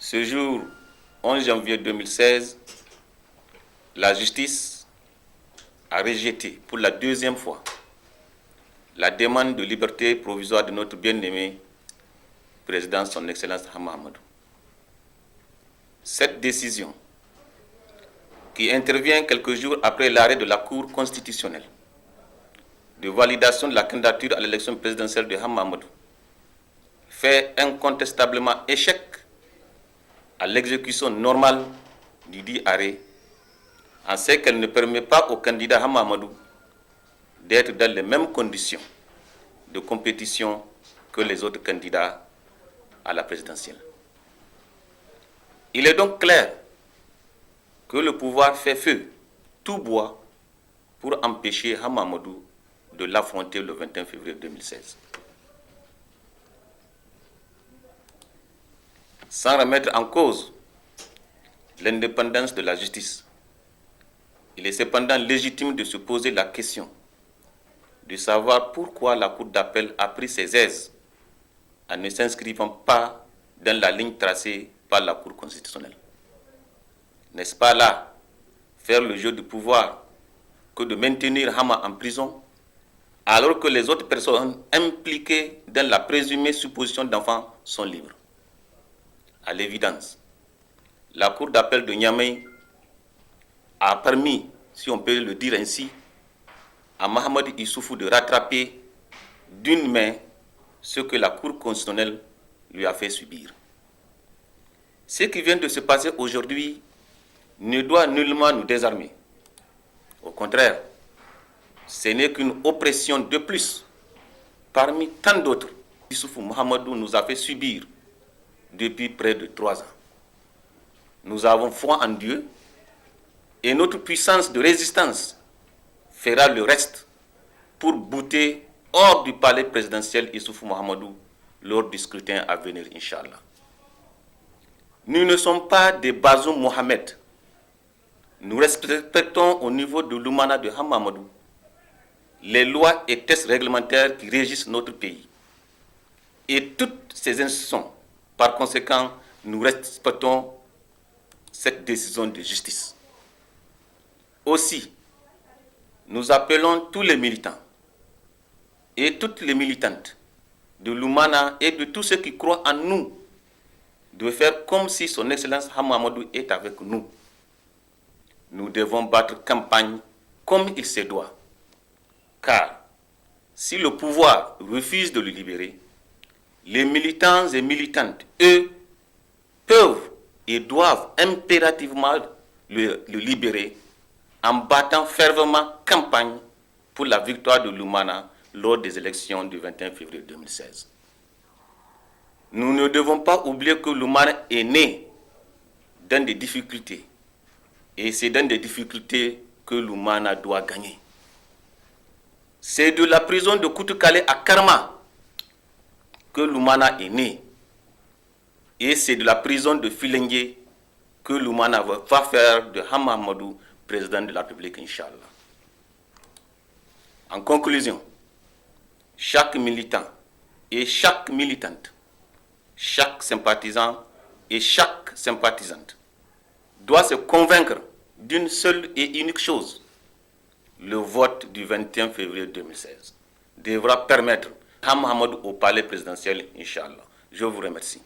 Ce jour, 11 janvier 2016, la justice a rejeté pour la deuxième fois la demande de liberté provisoire de notre bien-aimé président, son Excellence Hama Amadou. Cette décision, qui intervient quelques jours après l'arrêt de la Cour constitutionnelle de validation de la candidature à l'élection présidentielle de Hama Amadou, fait incontestablement échec à l'exécution normale du dit arrêt, en ce qu'elle ne permet pas au candidat Hama Amadou d'être dans les mêmes conditions de compétition que les autres candidats à la présidentielle. Il est donc clair que le pouvoir fait feu, tout bois, pour empêcher Hama Amadou de l'affronter le 21 février 2016. Sans remettre en cause l'indépendance de la justice, il est cependant légitime de se poser la question de savoir pourquoi la Cour d'appel a pris ses aises en ne s'inscrivant pas dans la ligne tracée par la Cour constitutionnelle. N'est-ce pas là faire le jeu du pouvoir que de maintenir Hama en prison alors que les autres personnes impliquées dans la présumée supposition d'enfants sont libres? À l'évidence, la Cour d'appel de Niamey a permis, si on peut le dire ainsi, à Mahamadou Issoufou de rattraper d'une main ce que la Cour constitutionnelle lui a fait subir. Ce qui vient de se passer aujourd'hui ne doit nullement nous désarmer. Au contraire, ce n'est qu'une oppression de plus parmi tant d'autres Issoufou Mahamadou nous a fait subir depuis près de 3 ans. Nous avons foi en Dieu et notre puissance de résistance fera le reste pour bouter hors du palais présidentiel Issoufou Mahamadou lors du scrutin à venir, Inch'Allah. Nous ne sommes pas des Bazoum Mohamed. Nous respectons au niveau de l'Oumana de Hama Amadou les lois et textes réglementaires qui régissent notre pays. Et toutes ces institutions, par conséquent, nous respectons cette décision de justice. Aussi, nous appelons tous les militants et toutes les militantes de l'Oumana et de tous ceux qui croient en nous de faire comme si son Excellence Hama Amadou est avec nous. Nous devons battre campagne comme il se doit. Car si le pouvoir refuse de le libérer, les militants et militantes, eux, peuvent et doivent impérativement le libérer en battant fervement campagne pour la victoire de l'Oumana lors des élections du 21 février 2016. Nous ne devons pas oublier que l'Oumana est né dans des difficultés. Et c'est dans des difficultés que l'Oumana doit gagner. C'est de la prison de Koutoukale à Karma que l'Oumana est né. Et c'est de la prison de Filengue que l'Oumana va faire de Hama Amadou président de la République, Inch'Allah. En conclusion, chaque militant et chaque militante, chaque sympathisant et chaque sympathisante doit se convaincre d'une seule et unique chose. Le vote du 21 février 2016 devra permettre Hama Amadou au palais présidentiel, Inch'Allah. Je vous remercie.